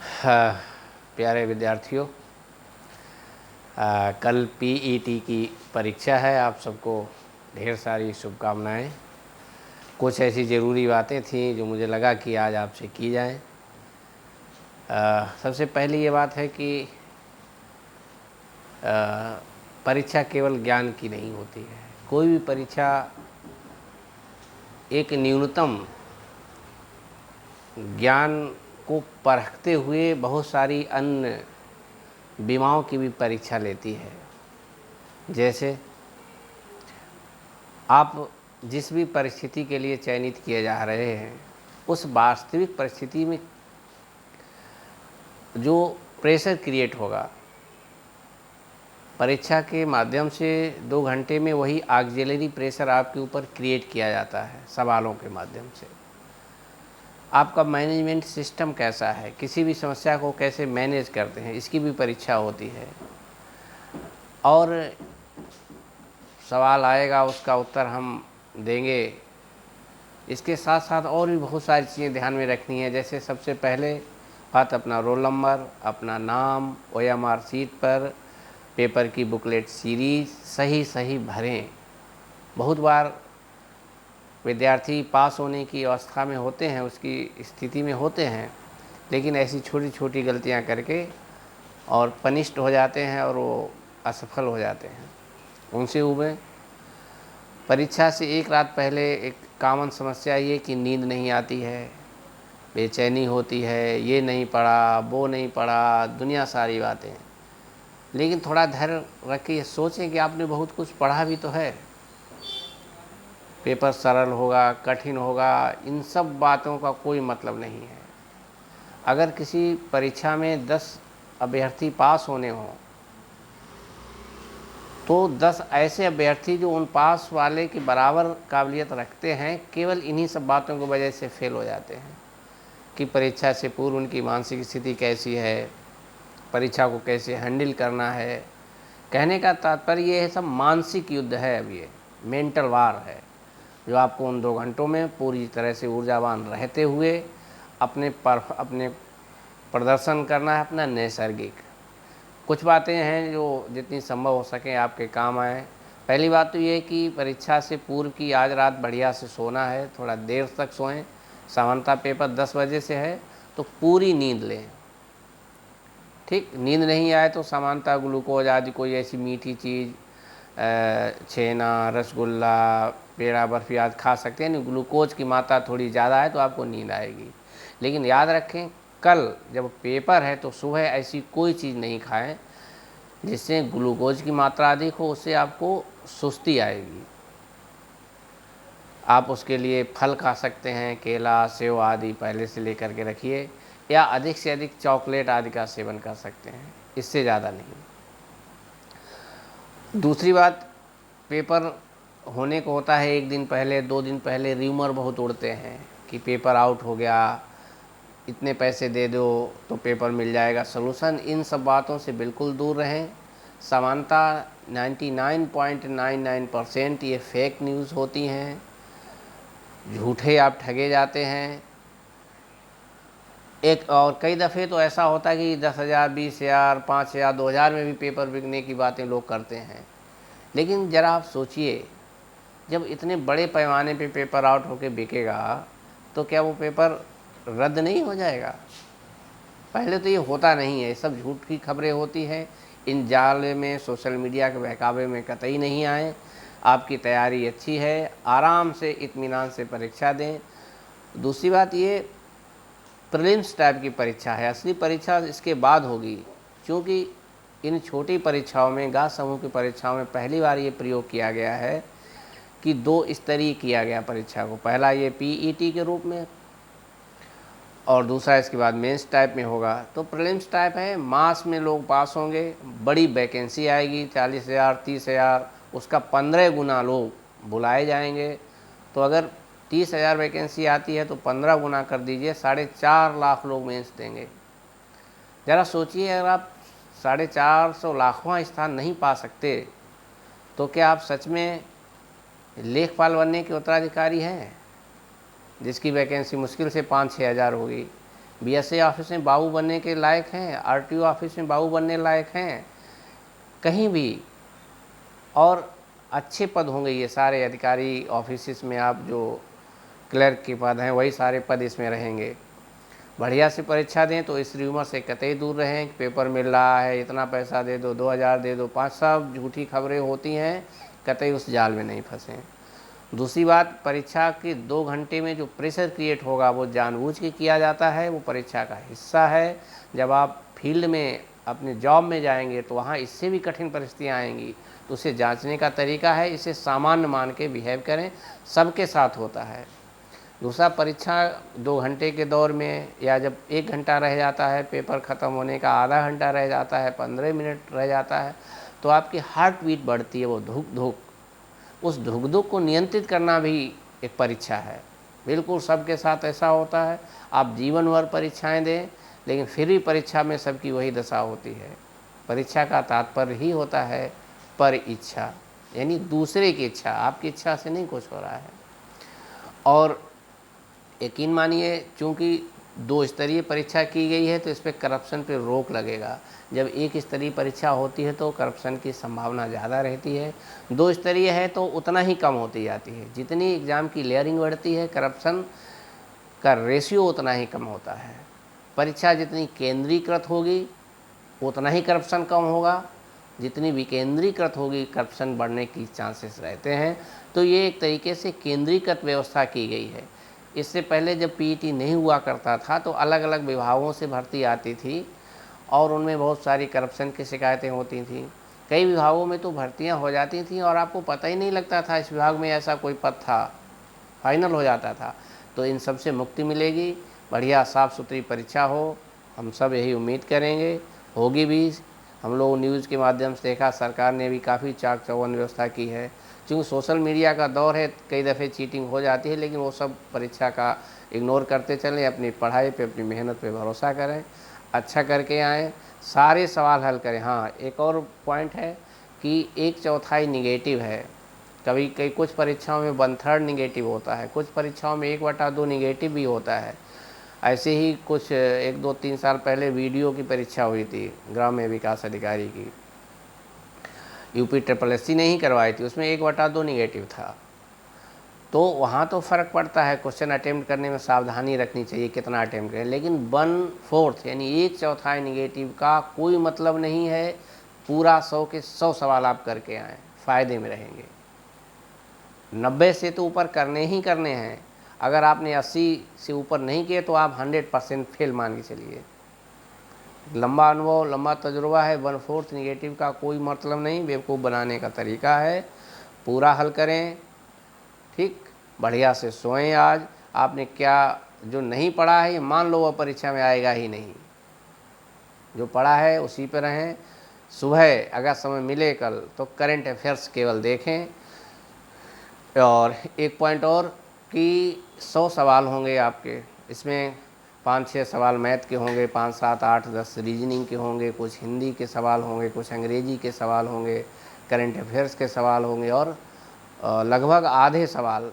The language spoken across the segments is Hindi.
हाँ, प्यारे विद्यार्थियों, कल पीईटी की परीक्षा है। आप सबको ढेर सारी शुभकामनाएं। कुछ ऐसी ज़रूरी बातें थीं जो मुझे लगा कि आज आपसे की जाएं। सबसे पहली ये बात है कि परीक्षा केवल ज्ञान की नहीं होती है। कोई भी परीक्षा एक न्यूनतम ज्ञान को परखते हुए बहुत सारी अन्य बीमाओं की भी परीक्षा लेती है। जैसे आप जिस भी परिस्थिति के लिए चयनित किए जा रहे हैं, उस वास्तविक परिस्थिति में जो प्रेशर क्रिएट होगा, परीक्षा के माध्यम से 2 घंटे में वही ऑक्सिलरी प्रेशर आपके ऊपर क्रिएट किया जाता है सवालों के माध्यम से। आपका मैनेजमेंट सिस्टम कैसा है, किसी भी समस्या को कैसे मैनेज करते हैं, इसकी भी परीक्षा होती है। और सवाल आएगा, उसका उत्तर हम देंगे। इसके साथ साथ और भी बहुत सारी चीज़ें ध्यान में रखनी है। जैसे सबसे पहले बात, अपना रोल नंबर, अपना नाम ओएमआर सीट पर, पेपर की बुकलेट सीरीज सही भरें। बहुत बार विद्यार्थी पास होने की अवस्था में होते हैं, उसकी स्थिति में होते हैं, लेकिन ऐसी छोटी छोटी गलतियां करके और पनिश्ड हो जाते हैं और वो असफल हो जाते हैं। उनसे उबें। परीक्षा से एक रात पहले एक कॉमन समस्या ये कि नींद नहीं आती है, बेचैनी होती है, ये नहीं पढ़ा, वो नहीं पढ़ा, दुनिया सारी बातें। लेकिन थोड़ा धैर्य रख के ये सोचें कि आपने बहुत कुछ पढ़ा भी तो है। पेपर सरल होगा, कठिन होगा, इन सब बातों का कोई मतलब नहीं है। अगर किसी परीक्षा में 10 अभ्यर्थी पास होने हों, तो 10 ऐसे अभ्यर्थी जो उन पास वाले के बराबर काबिलियत रखते हैं, केवल इन्हीं सब बातों की वजह से फेल हो जाते हैं। कि परीक्षा से पूर्व उनकी मानसिक स्थिति कैसी है, परीक्षा को कैसे हैंडल करना है। कहने का तात्पर्य ये है, सब मानसिक युद्ध है। अब ये मेंटल वार है जो आपको उन 2 घंटों में पूरी तरह से ऊर्जावान रहते हुए अपने प्रदर्शन करना है, अपना नैसर्गिक। कुछ बातें हैं जो जितनी संभव हो सके आपके काम आए। पहली बात तो ये है कि परीक्षा से पूर्व की आज रात बढ़िया से सोना है, थोड़ा देर तक सोएं। सामान्यतः पेपर 10 बजे से है, तो पूरी नींद लें। ठीक, नींद नहीं आए तो सामान्यतः ग्लूकोज आदि कोई ऐसी मीठी चीज़, छेना, रसगुल्ला, पेड़ा, बर्फ़ी आदि खा सकते हैं। ग्लूकोज की मात्रा थोड़ी ज़्यादा है तो आपको नींद आएगी। लेकिन याद रखें, कल जब पेपर है तो सुबह ऐसी कोई चीज़ नहीं खाएं जिससे ग्लूकोज की मात्रा अधिक हो, उससे आपको सुस्ती आएगी। आप उसके लिए फल खा सकते हैं, केला, सेव आदि पहले से लेकर के रखिए, या अधिक से अधिक चॉकलेट आदि का सेवन कर सकते हैं, इससे ज़्यादा नहीं। दूसरी बात, पेपर होने को होता है 1 दिन पहले, 2 दिन पहले र्यूमर बहुत उड़ते हैं कि पेपर आउट हो गया, इतने पैसे दे दो तो पेपर मिल जाएगा सलूशन। इन सब बातों से बिल्कुल दूर रहें। सामान्यतः 99.99% ये फेक न्यूज़ होती हैं, झूठे आप ठगे जाते हैं। एक और कई दफ़े तो ऐसा होता है कि 10,000, 20,000, 5,000, 2,000 में भी पेपर बिकने की बातें लोग करते हैं। लेकिन ज़रा आप सोचिए, जब इतने बड़े पैमाने पे पेपर आउट होके बिकेगा तो क्या वो पेपर रद्द नहीं हो जाएगा? पहले तो ये होता नहीं है, सब झूठ की खबरें होती हैं। इन जाल में, सोशल मीडिया के बहकावे में कतई नहीं आए। आपकी तैयारी अच्छी है, आराम से इत्मीनान से परीक्षा दें। दूसरी बात, ये प्रीलिम्स टाइप की परीक्षा है, असली परीक्षा इसके बाद होगी। क्योंकि इन छोटी परीक्षाओं में, गा समूह की परीक्षाओं में पहली बार ये प्रयोग किया गया है कि 2 स्तरीय किया गया परीक्षा को। पहला ये पीईटी के रूप में, और दूसरा इसके बाद मेंस टाइप में होगा। तो प्रीलिम्स टाइप है, मास में लोग पास होंगे, बड़ी वैकेंसी आएगी, 40,000, 30,000, उसका 15 गुना लोग बुलाए जाएंगे। तो अगर 30,000 वैकेंसी आती है तो 15 गुना कर दीजिए, 4.5 लाख लोग मेंस देंगे। ज़रा सोचिए, अगर आप 450 लाखवां स्थान नहीं पा सकते तो क्या आप सच में लेखपाल बनने के उत्तराधिकारी हैं, जिसकी वैकेंसी मुश्किल से 5-6 हज़ार होगी? बीएसए ऑफिस में बाबू बनने के लायक हैं, आरटीओ ऑफिस में बाबू बनने लायक हैं, कहीं भी। और अच्छे पद होंगे, ये सारे अधिकारी ऑफिस में आप जो क्लर्क के पद हैं वही सारे पद इसमें रहेंगे। बढ़िया से परीक्षा दें तो इस र्यूमर से कतई दूर रहें कि पेपर मिल रहा है, इतना पैसा दे दो, 2000 दे दो, 5, सब झूठी खबरें होती हैं, कतई उस जाल में नहीं फंसें। दूसरी बात, परीक्षा के 2 घंटे में जो प्रेशर क्रिएट होगा वो जानबूझ के किया जाता है, वो परीक्षा का हिस्सा है। जब आप फील्ड में अपने जॉब में जाएंगे तो वहाँ इससे भी कठिन परिस्थितियाँ आएंगी, तो उसे जांचने का तरीका है, इसे सामान्य मान के बिहेव करें, सबके साथ होता है। दूसरा, परीक्षा 2 घंटे के दौर में या जब 1 घंटा रह जाता है, पेपर ख़त्म होने का आधा घंटा रह जाता है, 15 मिनट रह जाता है, तो आपकी हार्ट बीट बढ़ती है, वो धुक धुक, उस धुक धुक को नियंत्रित करना भी एक परीक्षा है। बिल्कुल सबके साथ ऐसा होता है। आप जीवन भर परीक्षाएं दें लेकिन फिर भी परीक्षा में सबकी वही दशा होती है। परीक्षा का तात्पर्य ही होता है पर इच्छा, यानी दूसरे की इच्छा, आपकी इच्छा से नहीं कुछ हो रहा है। और यकीन मानिए, चूँकि 2 स्तरीय परीक्षा की गई है तो इस पर करप्शन पे रोक लगेगा। जब 1 स्तरीय परीक्षा होती है तो करप्शन की संभावना ज़्यादा रहती है, 2 स्तरीय है तो उतना ही कम होती जाती है। जितनी एग्ज़ाम की लेयरिंग बढ़ती है, करप्शन का रेशियो उतना ही कम होता है। परीक्षा जितनी केंद्रीकृत होगी उतना ही करप्शन कम होगा, जितनी विकेंद्रीकृत होगी करप्शन बढ़ने की चांसेस रहते हैं। तो ये एक तरीके से केंद्रीकृत व्यवस्था की गई है। इससे पहले जब पीईटी नहीं हुआ करता था तो अलग अलग विभागों से भर्ती आती थी और उनमें बहुत सारी करप्शन की शिकायतें होती थीं। कई विभागों में तो भर्तियां हो जाती थीं और आपको पता ही नहीं लगता था इस विभाग में ऐसा कोई पद था, फाइनल हो जाता था। तो इन सब से मुक्ति मिलेगी, बढ़िया साफ़ सुथरी परीक्षा हो, हम सब यही उम्मीद करेंगे, होगी भी। हम लोग न्यूज़ के माध्यम से देखा, सरकार ने भी काफ़ी चाक चौबंद व्यवस्था की है। क्योंकि सोशल मीडिया का दौर है, कई दफ़े चीटिंग हो जाती है, लेकिन वो सब परीक्षा का इग्नोर करते चलें, अपनी पढ़ाई पे, अपनी मेहनत पे भरोसा करें, अच्छा करके आएँ, सारे सवाल हल करें। हाँ, एक और पॉइंट है कि 1/4 निगेटिव है। कभी कुछ परीक्षाओं में 1/3 निगेटिव होता है, कुछ परीक्षाओं में 1/2 निगेटिव भी होता है। ऐसे ही कुछ 1, 2, 3 साल पहले वीडियो की परीक्षा हुई थी, ग्राम्य विकास अधिकारी की, यूपी SSSC ने ही करवाई थी, उसमें 1/2 निगेटिव था। तो वहाँ तो फ़र्क पड़ता है, क्वेश्चन अटेम्प्ट करने में सावधानी रखनी चाहिए कितना अटेम्प्ट करें, लेकिन 1/4 यानी 1/4 निगेटिव का कोई मतलब नहीं है। पूरा 100 के 100 सवाल आप करके आएँ, फ़ायदे में रहेंगे। 90 से तो ऊपर करने ही करने हैं। अगर आपने 80 से ऊपर नहीं किए तो आप 100% फेल मान के चलिए। लंबा अनुभव, लंबा तजुर्बा है, 1/4 निगेटिव का कोई मतलब नहीं, बेवकूफ़ बनाने का तरीका है। पूरा हल करें, ठीक, बढ़िया से सोएं। आज आपने क्या जो नहीं पढ़ा है, मान लो वह परीक्षा में आएगा ही नहीं, जो पढ़ा है उसी पर रहें। सुबह अगर समय मिले कल तो करंट अफेयर्स केवल देखें। और एक पॉइंट और कि 100 सवाल होंगे आपके, इसमें 5-6 सवाल मैथ के होंगे, 5, 7, 8, 10 रीजनिंग के होंगे, कुछ हिंदी के सवाल होंगे, कुछ अंग्रेजी के सवाल होंगे, करंट अफेयर्स के सवाल होंगे और लगभग आधे सवाल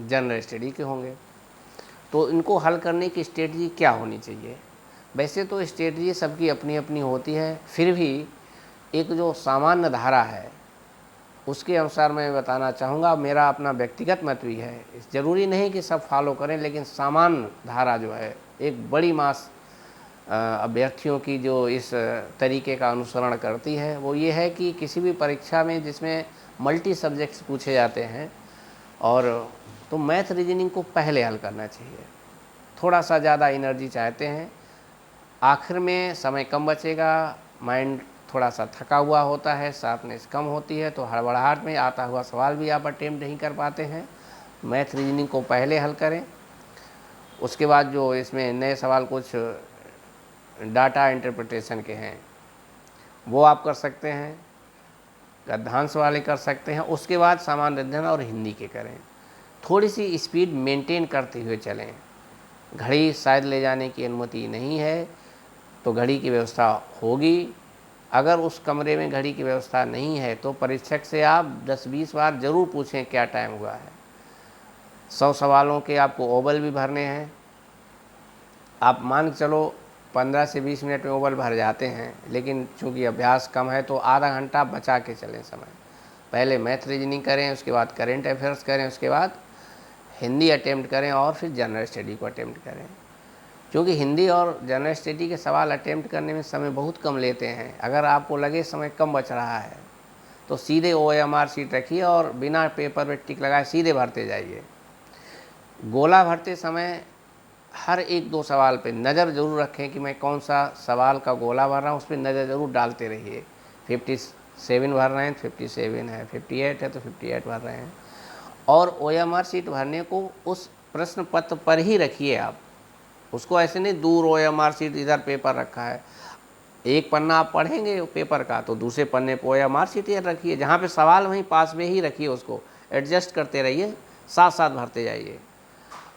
जनरल स्टडी के होंगे। तो इनको हल करने की स्ट्रेटजी क्या होनी चाहिए? वैसे तो स्ट्रेटजी सबकी अपनी अपनी होती है, फिर भी एक जो सामान्य धारा है उसके अनुसार मैं बताना चाहूँगा। मेरा अपना व्यक्तिगत मत भी है, ज़रूरी नहीं कि सब फॉलो करें, लेकिन सामान्य धारा जो है, एक बड़ी मास अभ्यर्थियों की जो इस तरीके का अनुसरण करती है, वो ये है कि किसी भी परीक्षा में जिसमें मल्टी सब्जेक्ट्स पूछे जाते हैं और तो मैथ रीजनिंग को पहले हल करना चाहिए। थोड़ा सा ज़्यादा एनर्जी चाहते हैं, आखिर में समय कम बचेगा, माइंड थोड़ा सा थका हुआ होता है, शार्पनेस कम होती है, तो हड़बड़ाहट में आता हुआ सवाल भी आप अटेम्प्ट नहीं कर पाते हैं। मैथ रीजनिंग को पहले हल करें। उसके बाद जो इसमें नए सवाल कुछ डाटा इंटरप्रिटेशन के हैं वो आप कर सकते हैं, गद्यांश वाले कर सकते हैं। उसके बाद सामान्य अध्ययन और हिंदी के करें। थोड़ी सी स्पीड मेंटेन करते हुए चलें। घड़ी शायद ले जाने की अनुमति नहीं है तो घड़ी की व्यवस्था होगी। अगर उस कमरे में घड़ी की व्यवस्था नहीं है तो परीक्षक से आप 10-20 बार ज़रूर पूछें क्या टाइम हुआ है। 100 सवालों के आपको ओवल भी भरने हैं, आप मान के चलो 15 से 20 मिनट में ओवल भर जाते हैं, लेकिन चूँकि अभ्यास कम है तो आधा घंटा बचा के चलें समय। पहले मैथ रीजनिंग करें, उसके बाद करेंट अफेयर्स करें, उसके बाद हिंदी अटेम्प्ट करें और फिर जनरल स्टडी को अटेम्प्ट करें। क्योंकि हिंदी और जनरल स्टडी के सवाल अटेम्प्ट करने में समय बहुत कम लेते हैं। अगर आपको लगे समय कम बच रहा है तो सीधे OMR शीट रखिए और बिना पेपर पे टिक लगाए सीधे भरते जाइए। गोला भरते समय हर 1-2 सवाल पे नज़र ज़रूर रखें कि मैं कौन सा सवाल का गोला भर रहा हूँ, उस पर नज़र ज़रूर डालते रहिए। 57 भर रहे हैं तो 57 है, 58 है तो 58 भर रहे हैं। और OMR शीट भरने को उस प्रश्न पत्र पर ही रखिए आप, उसको ऐसे नहीं दूर OMR शीट इधर पेपर रखा है, एक पन्ना आप पढ़ेंगे पेपर का तो दूसरे पन्ने पर OMR शीट रखिए, जहाँ पे सवाल वहीं पास में ही रखिए, उसको एडजस्ट करते रहिए, साथ साथ भरते जाइए।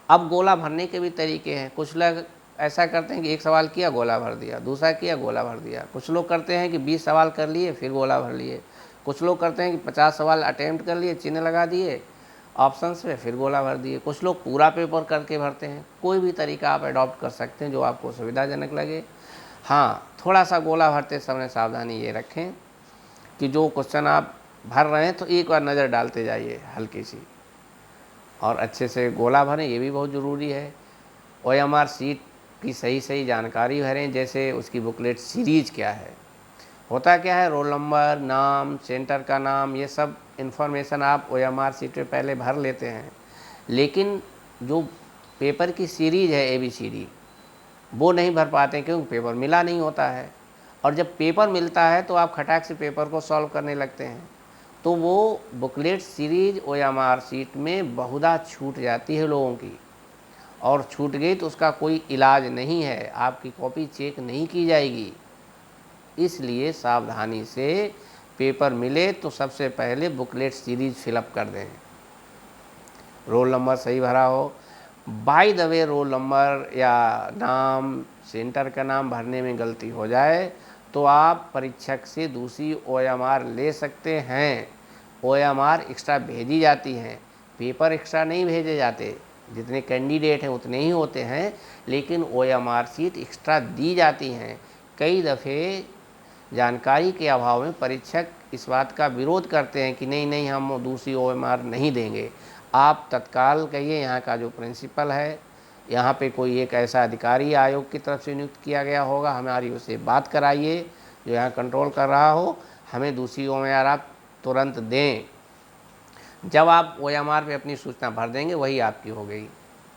अब गोला भरने के भी तरीके हैं। कुछ लोग ऐसा करते हैं कि एक सवाल किया गोला भर दिया, दूसरा किया गोला भर दिया। कुछ लोग करते हैं कि 20 सवाल कर लिए फिर गोला भर लिए। कुछ लोग करते हैं कि 50 सवाल अटेम्प्ट कर लिए, चिन्ह लगा दिए ऑप्शंस पे, फिर गोला भर दिए। कुछ लोग पूरा पेपर करके भरते हैं। कोई भी तरीका आप अडॉप्ट कर सकते हैं जो आपको सुविधाजनक लगे। हाँ, थोड़ा सा गोला भरते समय सावधानी ये रखें कि जो क्वेश्चन आप भर रहे हैं तो एक बार नज़र डालते जाइए हल्की सी, और अच्छे से गोला भरें, ये भी बहुत ज़रूरी है। OMR शीट की सही जानकारी भरें, जैसे उसकी बुकलेट सीरीज़ क्या है, होता क्या है, रोल नंबर, नाम, सेंटर का नाम, ये सब इन्फॉर्मेशन आप OMR शीट पे पहले भर लेते हैं। लेकिन जो पेपर की सीरीज़ है ABCD, वो नहीं भर पाते क्योंकि पेपर मिला नहीं होता है। और जब पेपर मिलता है तो आप खटाक से पेपर को सॉल्व करने लगते हैं, तो वो बुकलेट सीरीज OMR शीट में बहुधा छूट जाती है लोगों की, और छूट गई तो उसका कोई इलाज नहीं है, आपकी कॉपी चेक नहीं की जाएगी। इसलिए सावधानी से पेपर मिले तो सबसे पहले बुकलेट सीरीज फिलअप कर दें, रोल नंबर सही भरा हो। By the way roll number या नाम, सेंटर का नाम भरने में गलती हो जाए तो आप परीक्षक से दूसरी OMR ले सकते हैं। OMR एक्स्ट्रा भेजी जाती हैं, पेपर एक्स्ट्रा नहीं भेजे जाते। जितने कैंडिडेट हैं उतने ही होते हैं, लेकिन OMR शीट एक्स्ट्रा दी जाती हैं। कई दफ़े जानकारी के अभाव में परीक्षक इस बात का विरोध करते हैं कि नहीं हम दूसरी OMR नहीं देंगे। आप तत्काल कहिए, यहाँ का जो प्रिंसिपल है, यहाँ पे कोई एक ऐसा अधिकारी आयोग की तरफ से नियुक्त किया गया होगा, हमारी उससे बात कराइए जो यहाँ कंट्रोल कर रहा हो, हमें दूसरी OMR आप तुरंत दें। जब आप OMR पे अपनी सूचना भर देंगे वही आपकी हो गई।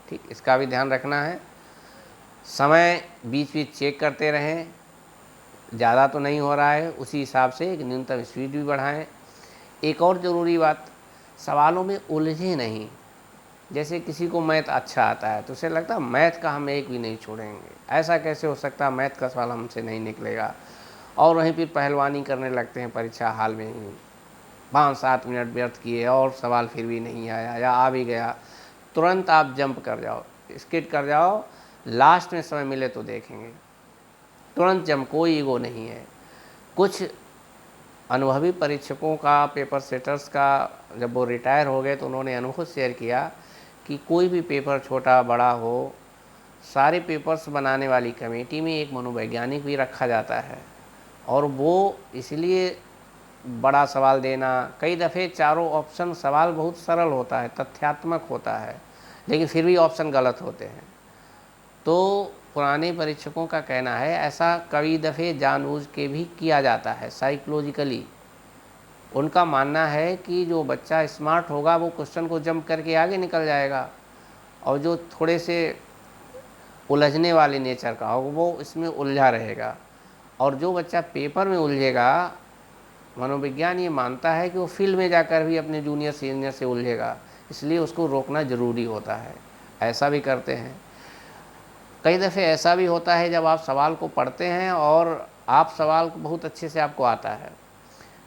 ठीक, इसका भी ध्यान रखना है। समय बीच बीच चेक करते रहें, ज़्यादा तो नहीं हो रहा है, उसी हिसाब से एक न्यूनतम स्पीड भी बढ़ाएं। एक और ज़रूरी बात, सवालों में उलझे नहीं। जैसे किसी को मैथ अच्छा आता है तो उसे लगता है मैथ का हम एक भी नहीं छोड़ेंगे, ऐसा कैसे हो सकता है, मैथ का सवाल हमसे नहीं निकलेगा, और वहीं फिर पहलवानी करने लगते हैं परीक्षा हाल में ही। 5-7 मिनट व्यर्थ किए और सवाल फिर भी नहीं आया या आ भी गया, तुरंत आप जंप कर जाओ, स्किप कर जाओ, लास्ट में समय मिले तो देखेंगे, तुरंत जंप, कोई ईगो नहीं है। कुछ अनुभवी परीक्षकों का, पेपर सेटर्स का, जब वो रिटायर हो गए तो उन्होंने अनुभव शेयर किया कि कोई भी पेपर छोटा बड़ा हो, सारे पेपर्स बनाने वाली कमेटी में एक मनोवैज्ञानिक भी रखा जाता है, और वो इसलिए बड़ा सवाल देना, कई दफ़े चारों ऑप्शन, सवाल बहुत सरल होता है, तथ्यात्मक होता है, लेकिन फिर भी ऑप्शन गलत होते हैं। तो पुराने परीक्षकों का कहना है ऐसा कई दफ़े जानबूझ के भी किया जाता है, साइकोलॉजिकली। उनका मानना है कि जो बच्चा स्मार्ट होगा वो क्वेश्चन को जंप करके आगे निकल जाएगा, और जो थोड़े से उलझने वाले नेचर का होगा वो इसमें उलझा रहेगा, और जो बच्चा पेपर में उलझेगा, मनोविज्ञान ये मानता है कि वो फील्ड में जाकर भी अपने जूनियर सीनियर से उलझेगा, इसलिए उसको रोकना ज़रूरी होता है। ऐसा भी करते हैं। कई दफ़े ऐसा भी होता है जब आप सवाल को पढ़ते हैं और आप सवाल को बहुत अच्छे से आपको आता है,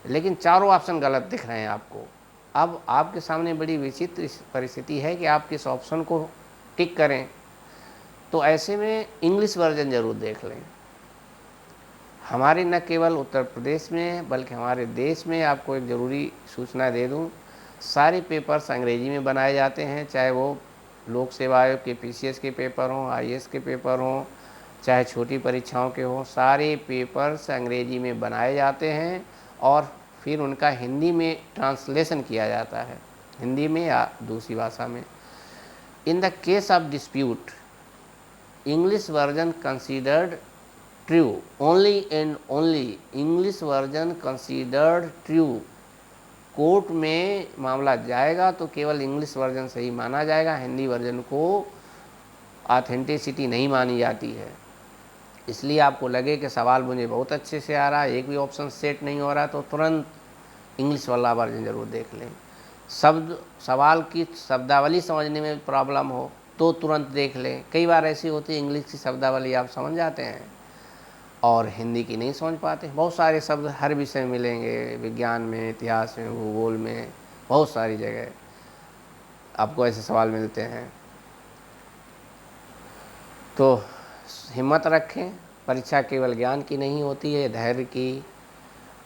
लेकिन चारों ऑप्शन गलत दिख रहे हैं आपको। अब आपके सामने बड़ी विचित्र परिस्थिति है कि आप किस ऑप्शन को टिक करें, तो ऐसे में इंग्लिश वर्जन ज़रूर देख लें। हमारे न केवल उत्तर प्रदेश में बल्कि हमारे देश में, आपको एक ज़रूरी सूचना दे दूं, सारे पेपर्स अंग्रेजी में बनाए जाते हैं, चाहे वो लोक सेवा आयोग के पीसीएस के पेपर हों, आईएएस के पेपर हों, चाहे छोटी परीक्षाओं के हों, सारे पेपर्स अंग्रेजी में बनाए जाते हैं और फिर उनका हिंदी में ट्रांसलेशन किया जाता है, हिंदी में या दूसरी भाषा में। In the case of dispute, English version considered true, only and only English version considered true. Court में मामला जाएगा तो केवल इंग्लिश वर्जन सही माना जाएगा, हिंदी वर्जन को ऑथेंटिसिटी नहीं मानी जाती है। इसलिए आपको लगे कि सवाल मुझे बहुत अच्छे से आ रहा है, एक भी ऑप्शन सेट नहीं हो रहा, तो तुरंत इंग्लिश वाला वर्जन ज़रूर देख लें। सवाल की शब्दावली समझने में प्रॉब्लम हो तो तुरंत देख लें। कई बार ऐसी होती है इंग्लिश की शब्दावली आप समझ जाते हैं और हिंदी की नहीं समझ पाते। बहुत सारे शब्द हर विषय में मिलेंगे, विज्ञान में, इतिहास में, भूगोल में, बहुत सारी जगह आपको ऐसे सवाल मिलते हैं। तो हिम्मत रखें, परीक्षा केवल ज्ञान की नहीं होती है, धैर्य की,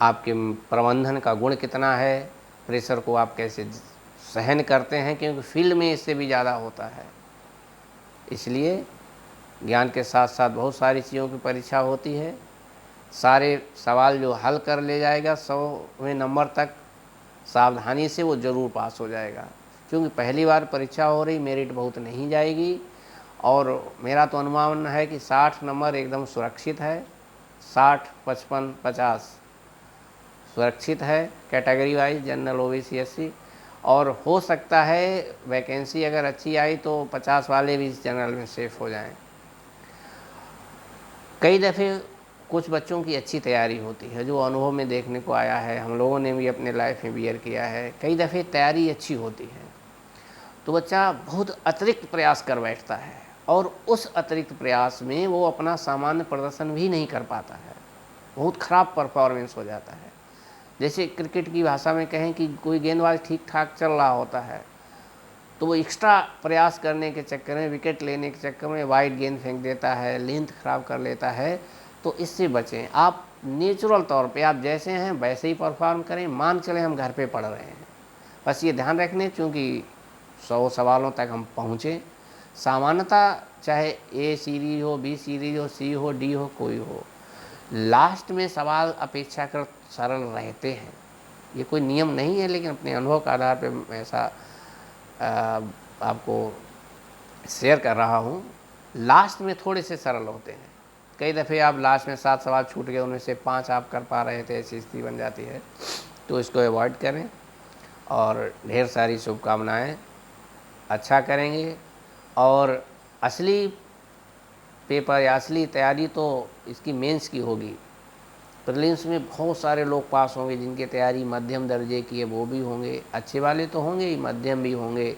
आपके प्रबंधन का गुण कितना है, प्रेशर को आप कैसे सहन करते हैं, क्योंकि फील्ड में इससे भी ज़्यादा होता है। इसलिए ज्ञान के साथ साथ बहुत सारी चीज़ों की परीक्षा होती है। सारे सवाल जो हल कर ले जाएगा 100वें नंबर तक, सावधानी से वो ज़रूर पास हो जाएगा। क्योंकि पहली बार परीक्षा हो रही, मेरिट बहुत नहीं जाएगी और मेरा तो अनुमान है कि 60 नंबर एकदम सुरक्षित है, 60, 55, 50 सुरक्षित है category wise, general, OBC, SC. और हो सकता है वैकेंसी अगर अच्छी आई तो 50 वाले भी जनरल में सेफ हो जाएं। कई दफ़े कुछ बच्चों की अच्छी तैयारी होती है, जो अनुभव में देखने को आया है, हम लोगों ने भी अपने लाइफ में बियर किया है। कई दफ़े तैयारी अच्छी होती है तो बच्चा बहुत अतिरिक्त प्रयास कर बैठता है और उस अतिरिक्त प्रयास में वो अपना सामान्य प्रदर्शन भी नहीं कर पाता है, बहुत ख़राब परफॉर्मेंस हो जाता है। जैसे क्रिकेट की भाषा में कहें कि कोई गेंदबाज ठीक ठाक चल रहा होता है तो वो एक्स्ट्रा प्रयास करने के चक्कर में, विकेट लेने के चक्कर में वाइड गेंद फेंक देता है, लेंथ ख़राब कर लेता है। तो इससे बचें। आप नेचुरल तौर पे आप जैसे हैं वैसे ही परफॉर्म करें। मान चलें हम घर पे पढ़ रहे हैं, बस ये ध्यान रखने चूँकि 100 सवालों तक हम पहुँचें। सामान्यतः चाहे ए सीरीज हो, बी सीरीज हो, सी हो, डी हो, कोई हो, लास्ट में सवाल अपेक्षाकृत सरल रहते हैं। ये कोई नियम नहीं है, लेकिन अपने अनुभव के आधार पे मैं ऐसा आपको शेयर कर रहा हूँ। लास्ट में थोड़े से सरल होते हैं। कई दफ़े आप लास्ट में 7 सवाल छूट गए, उनमें से 5 आप कर पा रहे थे, ऐसी स्थिति बन जाती है। तो इसको अवॉइड करें और ढेर सारी शुभकामनाएं। अच्छा करेंगे और असली पेपर या असली तैयारी तो इसकी मेंस की होगी। प्रीलिम्स में बहुत सारे लोग पास होंगे जिनकी तैयारी मध्यम दर्जे की है, वो भी होंगे। अच्छे वाले तो होंगे ही, मध्यम भी होंगे,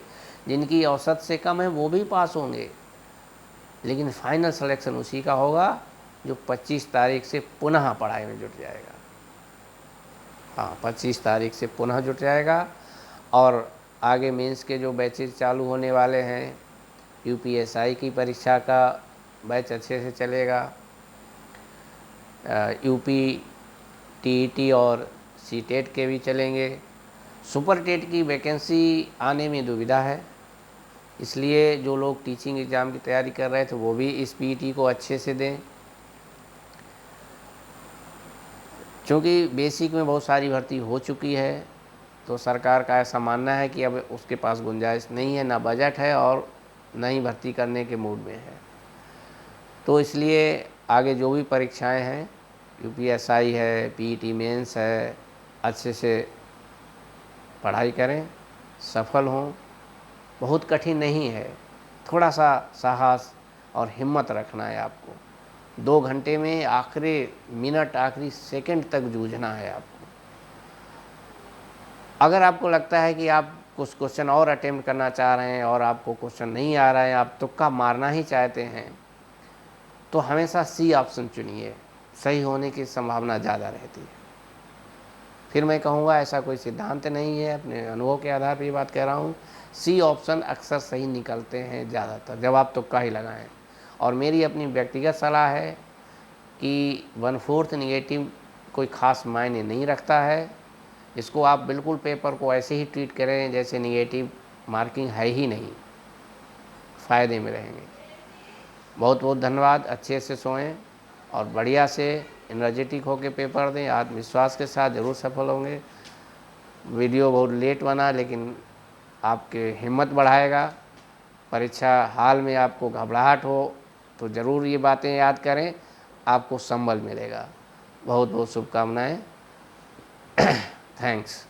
जिनकी औसत से कम है वो भी पास होंगे। लेकिन फाइनल सिलेक्शन उसी का होगा जो 25 तारीख से पुनः पढ़ाई में जुट जाएगा। हाँ, 25 तारीख से पुनः जुट जाएगा। और आगे मेंस के जो बैचेज चालू होने वाले हैं, यूपीएसआई की परीक्षा का बैच अच्छे से चलेगा। यूपी टीईटी और सीटेट के भी चलेंगे। सुपर टेट की वैकेंसी आने में दुविधा है, इसलिए जो लोग टीचिंग एग्ज़ाम की तैयारी कर रहे थे वो भी इस पीईटी को अच्छे से दें। क्योंकि बेसिक में बहुत सारी भर्ती हो चुकी है, तो सरकार का ऐसा मानना है कि अब उसके पास गुंजाइश नहीं है, ना बजट है और न ही भर्ती करने के मूड में है। तो इसलिए आगे जो भी परीक्षाएं हैं, यूपीएसआई है, पीईटी मेंस है, अच्छे से पढ़ाई करें, सफल हों। बहुत कठिन नहीं है, थोड़ा सा साहस और हिम्मत रखना है आपको। 2 घंटे में आखिरी मिनट, आखिरी सेकंड तक जूझना है आपको। अगर आपको लगता है कि आप कुछ क्वेश्चन और अटेम्प्ट करना चाह रहे हैं और आपको क्वेश्चन नहीं आ रहा है, आप तुक्का मारना ही चाहते हैं, तो हमेशा सी ऑप्शन चुनिए, सही होने की संभावना ज़्यादा रहती है। फिर मैं कहूँगा ऐसा कोई सिद्धांत नहीं है, अपने अनुभव के आधार पर ये बात कह रहा हूँ। सी ऑप्शन अक्सर सही निकलते हैं ज़्यादातर, जब आप तुक्का ही लगाएं। और मेरी अपनी व्यक्तिगत सलाह है कि 1/4 निगेटिव कोई ख़ास मायने नहीं रखता है। इसको आप बिल्कुल पेपर को ऐसे ही ट्रीट करें जैसे निगेटिव मार्किंग है ही नहीं। फ़ायदे में रहेंगे। बहुत बहुत धन्यवाद। अच्छे से सोएं और बढ़िया से एनर्जेटिक होकर पेपर दें। आत्मविश्वास के साथ ज़रूर सफल होंगे। वीडियो बहुत लेट बना, लेकिन आपके हिम्मत बढ़ाएगा। परीक्षा हाल में आपको घबराहट हो तो ज़रूर ये बातें याद करें, आपको संबल मिलेगा। बहुत बहुत शुभकामनाएं। थैंक्स।